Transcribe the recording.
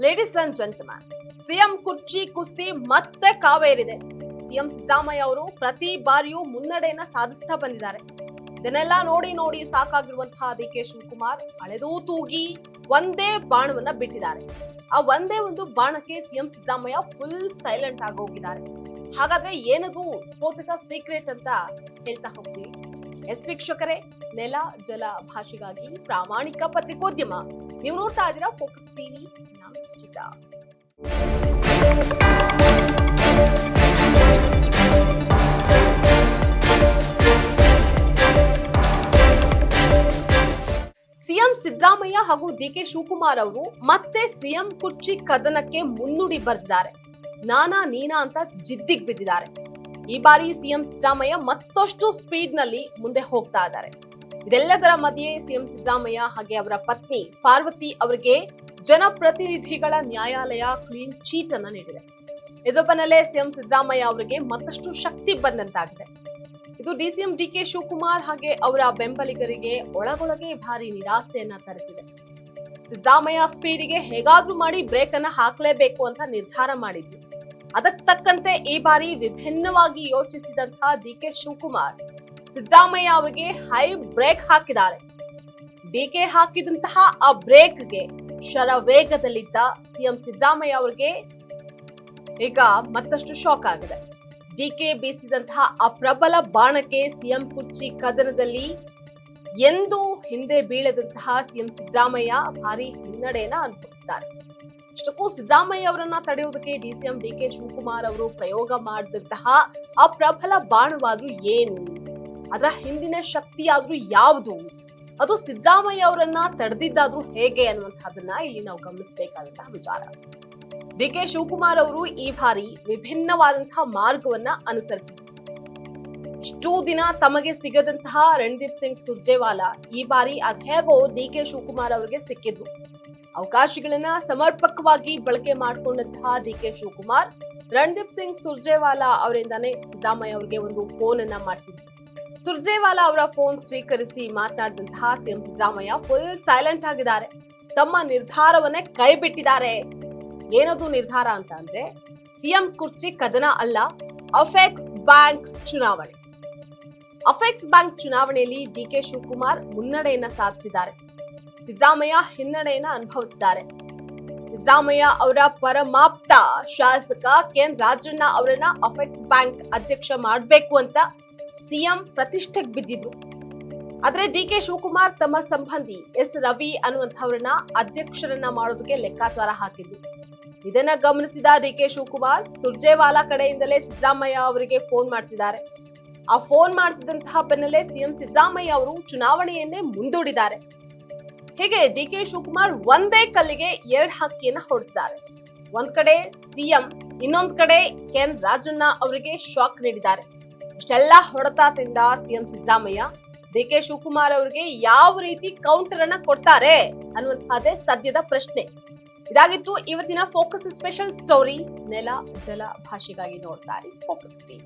Ladies and gentleman, CM ಕುರ್ಚಿ ಕುಸ್ತಿ ಮತ್ತೆ ಕಾವೇರಿದೆ. ಸಿಎಂ ಸಿದ್ದರಾಮಯ್ಯ ಅವರು ಪ್ರತಿ ಬಾರಿಯೂ ಮುನ್ನಡೆಯನ್ನ ಸಾಧಿಸ್ತಾ ಬಂದಿದ್ದಾರೆ. ಇದನ್ನೆಲ್ಲ ನೋಡಿ ನೋಡಿ ಸಾಕಾಗಿರುವಂತಹ ಡಿಕೆ ಶಿವಕುಮಾರ್ ಅಳೆದೂ ತೂಗಿ ಒಂದೇ ಬಾಣವನ್ನ ಬಿಟ್ಟಿದ್ದಾರೆ. ಆ ಒಂದೇ ಒಂದು ಬಾಣಕ್ಕೆ ಸಿಎಂ ಸಿದ್ದರಾಮಯ್ಯ ಫುಲ್ ಸೈಲೆಂಟ್ ಆಗಿ ಹೋಗಿದ್ದಾರೆ. ಹಾಗಾದ್ರೆ ಏನದು ಸ್ಫೋಟಕ ಸೀಕ್ರೆಟ್ ಅಂತ ಹೇಳ್ತಾ ಹೋಗ್ತೀವಿ. ಎಸ್ ವೀಕ್ಷಕರೇ, ನೆಲ ಜಲ ಭಾಷೆಗಾಗಿ ಪ್ರಾಮಾಣಿಕ ಪತ್ರಿಕೋದ್ಯಮ. ನೀವು ನೋಡ್ತಾ ಇದ್ದೀರಾ ಫೋಕಸ್ ಟಿವಿ. ನಾನು ನಿಶ್ಚಿತ. ಸಿಎಂ ಸಿದ್ದರಾಮಯ್ಯ ಹಾಗೂ ಡಿಕೆ ಶಿವಕುಮಾರ್ ಅವರು ಮತ್ತೆ ಸಿಎಂ ಕುರ್ಚಿ ಕದನಕ್ಕೆ ಮುನ್ನುಡಿ ಬರೆದಿದ್ದಾರೆ. ನಾನಾ ನೀನಾ ಅಂತ ಜಿದ್ದಿಗೆ ಬಿದ್ದಿದ್ದಾರೆ. ಈ ಬಾರಿ ಸಿಎಂ ಸಿದ್ದರಾಮಯ್ಯ ಮತ್ತಷ್ಟು ಸ್ಪೀಡ್ ನಲ್ಲಿ ಮುಂದೆ ಹೋಗ್ತಾ ಇದ್ದಾರೆ. ಇದೆಲ್ಲದರ ಮಧ್ಯೆ ಸಿಎಂ ಸಿದ್ದರಾಮಯ್ಯ ಹಾಗೆ ಅವರ ಪತ್ನಿ ಪಾರ್ವತಿ ಅವರಿಗೆ ಜನಪ್ರತಿನಿಧಿಗಳ ನ್ಯಾಯಾಲಯ ಕ್ಲೀನ್ ಚೀಟ್ ಅನ್ನ ನೀಡಿದೆ. ಇದರ ಬೆನ್ನಲ್ಲೇ ಸಿಎಂ ಸಿದ್ದರಾಮಯ್ಯ ಅವರಿಗೆ ಮತ್ತಷ್ಟು ಶಕ್ತಿ ಬಂದಂತಾಗಿದೆ. ಇದು ಡಿಸಿಎಂ ಡಿಕೆ ಶಿವಕುಮಾರ್ ಹಾಗೆ ಅವರ ಬೆಂಬಲಿಗರಿಗೆ ಒಳಗೊಳಗೆ ಭಾರಿ ನಿರಾಸೆಯನ್ನ ತರಿಸಿದೆ. ಸಿದ್ದರಾಮಯ್ಯ ಸ್ಪೀಡಿಗೆ ಹೇಗಾದ್ರೂ ಮಾಡಿ ಬ್ರೇಕ್ ಅನ್ನ ಹಾಕಲೇಬೇಕು ಅಂತ ನಿರ್ಧಾರ ಮಾಡಿದ್ರು. ಅದಕ್ಕೆ ತಕ್ಕಂತೆ ಈ ಬಾರಿ ವಿಭಿನ್ನವಾಗಿ ಯೋಚಿಸಿದಂತಹ ಡಿಕೆ ಶಿವಕುಮಾರ್ ಸಿದ್ದರಾಮಯ್ಯ ಅವರಿಗೆ ಹೈ ಬ್ರೇಕ್ ಹಾಕಿದ್ದಾರೆ. ಡಿಕೆ ಹಾಕಿದಂತಹ ಆ ಬ್ರೇಕ್ಗೆ ಶರವೇಗದಲ್ಲಿದ್ದ ಸಿಎಂ ಸಿದ್ದರಾಮಯ್ಯ ಅವರಿಗೆ ಈಗ ಮತ್ತಷ್ಟು ಶಾಕ್ ಆಗಿದೆ. ಡಿಕೆ ಬೀಸಿದಂತಹ ಆ ಪ್ರಬಲ ಬಾಣಕ್ಕೆ ಸಿಎಂ ಕುರ್ಚಿ ಕದನದಲ್ಲಿ ಎಂದು ಹಿಂದೆ ಬೀಳದಂತಹ ಸಿಎಂ ಸಿದ್ದರಾಮಯ್ಯ ಭಾರಿ ಹಿನ್ನಡೆಯನ್ನ ಅನುಭವಿಸಿದ್ದಾರೆ. ಇಷ್ಟಕ್ಕೂ ಸಿದ್ದರಾಮಯ್ಯ ಅವರನ್ನ ತಡೆಯುವುದಕ್ಕೆ ಡಿಸಿಎಂ ಡಿಕೆ ಶಿವಕುಮಾರ್ ಅವರು ಪ್ರಯೋಗ ಮಾಡಿದಂತಹ ಆ ಪ್ರಬಲ ಬಾಣವಾದ್ರೂ ಏನು, ಅದರ ಹಿಂದಿನ ಶಕ್ತಿಯಾದ್ರೂ ಯಾವುದು, ಅದು ಸಿದ್ದರಾಮಯ್ಯ ಅವರನ್ನ ತಡೆದಿದ್ದಾದ್ರೂ ಹೇಗೆ ಅನ್ನುವಂಥದ್ದನ್ನ ಇಲ್ಲಿ ನಾವು ಗಮನಿಸಬೇಕಾದಂತಹ ವಿಚಾರ. ಡಿಕೆ ಶಿವಕುಮಾರ್ ಅವರು ಈ ಬಾರಿ ವಿಭಿನ್ನವಾದಂತಹ ಮಾರ್ಗವನ್ನ ಅನುಸರಿಸಿದರು. ಇಷ್ಟೂ ದಿನ ತಮಗೆ ಸಿಗದಂತಹ ರಣದೀಪ್ ಸಿಂಗ್ ಸುರ್ಜೇವಾಲಾ ಈ ಬಾರಿ ಅದ್ಹೇಗೋ ಡಿಕೆ ಶಿವಕುಮಾರ್ ಅವರಿಗೆ ಸಿಕ್ಕಿದ್ರು. ಅವಕಾಶಗಳನ್ನ ಸಮರ್ಪಕವಾಗಿ ಬಳಕೆ ಮಾಡಿಕೊಂಡಂತಹ ಡಿಕೆ ಶಿವಕುಮಾರ್ ರಣದೀಪ್ ಸಿಂಗ್ ಸುರ್ಜೇವಾಲಾ ಅವರಿಂದಾನೇ ಸಿದ್ದರಾಮಯ್ಯ ಅವರಿಗೆ ಒಂದು ಫೋನ್ ಅನ್ನ ಮಾಡಿಸಿದ್ರು. ಸುರ್ಜೇವಾಲಾ ಅವರ ಫೋನ್ ಸ್ವೀಕರಿಸಿ ಮಾತನಾಡಿದಂತಹ ಸಿಎಂ ಸಿದ್ದರಾಮಯ್ಯ ಫುಲ್ ಸೈಲೆಂಟ್ ಆಗಿದ್ದಾರೆ. ತಮ್ಮ ನಿರ್ಧಾರವನ್ನೇ ಕೈ ಬಿಟ್ಟಿದ್ದಾರೆ. ಏನದು ನಿರ್ಧಾರ ಅಂತ ಅಂದ್ರೆ ಸಿಎಂ ಕುರ್ಚಿ ಕದನ ಅಲ್ಲ, ಅಪೆಕ್ಸ್ ಬ್ಯಾಂಕ್ ಚುನಾವಣೆ. ಅಪೆಕ್ಸ್ ಬ್ಯಾಂಕ್ ಚುನಾವಣೆಯಲ್ಲಿ ಡಿಕೆ ಶಿವಕುಮಾರ್ ಮುನ್ನಡೆಯನ್ನ ಸಾಧಿಸಿದ್ದಾರೆ. ಸಿದ್ದರಾಮಯ್ಯ ಹಿನ್ನಡೆಯನ್ನ ಅನುಭವಿಸಿದ್ದಾರೆ. ಸಿದ್ದರಾಮಯ್ಯ ಅವರ ಪರಮಾಪ್ತ ಶಾಸಕ ಕೆಎನ್ ರಾಜಣ್ಣ ಅವರನ್ನ ಅಪೆಕ್ಸ್ ಬ್ಯಾಂಕ್ ಅಧ್ಯಕ್ಷ ಮಾಡಬೇಕು ಅಂತ ಸಿಎಂ ಪ್ರತಿಷ್ಠೆಗೆ ಬಿದ್ದಿದ್ರು. ಆದ್ರೆ ಡಿಕೆ ಶಿವಕುಮಾರ್ ತಮ್ಮ ಸಂಬಂಧಿ ಎಸ್ ರವಿ ಅನ್ನುವಂಥವ್ರನ್ನ ಅಧ್ಯಕ್ಷರನ್ನ ಮಾಡೋದಕ್ಕೆ ಲೆಕ್ಕಾಚಾರ ಹಾಕಿದ್ರು. ಇದನ್ನ ಗಮನಿಸಿದ ಡಿಕೆ ಶಿವಕುಮಾರ್ ಸುರ್ಜೇವಾಲಾ ಕಡೆಯಿಂದಲೇ ಸಿದ್ದರಾಮಯ್ಯ ಅವರಿಗೆ ಫೋನ್ ಮಾಡಿಸಿದ್ದಾರೆ. ಆ ಫೋನ್ ಮಾಡಿಸಿದಂತಹ ಬೆನ್ನಲ್ಲೇ ಸಿಎಂ ಸಿದ್ದರಾಮಯ್ಯ ಅವರು ಚುನಾವಣೆಯನ್ನೇ ಮುಂದೂಡಿದ್ದಾರೆ. ಹೀಗೆ ಡಿಕೆ ಶಿವಕುಮಾರ್ ಒಂದೇ ಕಲ್ಲಿಗೆ ಎರಡು ಹಕ್ಕಿಯನ್ನ ಹೊಡೆದಿದ್ದಾರೆ. ಒಂದ್ ಕಡೆ ಸಿಎಂ, ಇನ್ನೊಂದ್ ಕಡೆ ಕೆಎನ್ ರಾಜಣ್ಣ ಅವರಿಗೆ ಶಾಕ್ ನೀಡಿದ್ದಾರೆ. ಇಷ್ಟೆಲ್ಲ ಹೊಡೆತ ತಿಂದ ಸಿಎಂ ಸಿದ್ದರಾಮಯ್ಯ ಡಿಕೆ ಶಿವಕುಮಾರ್ ಅವರಿಗೆ ಯಾವ ರೀತಿ ಕೌಂಟರ್ ಅನ್ನ ಕೊಡ್ತಾರೆ ಅನ್ನುವಂತಹದ್ದೇ ಸದ್ಯದ ಪ್ರಶ್ನೆ. ಇದಾಗಿತ್ತು ಇವತ್ತಿನ ಫೋಕಸ್ ಸ್ಪೆಷಲ್ ಸ್ಟೋರಿ. ನೆಲ ಜಲ ಭಾಷೆಗಾಗಿ ನೋಡ್ತಾರೆ ಫೋಕಸ್ ಟಿವಿ.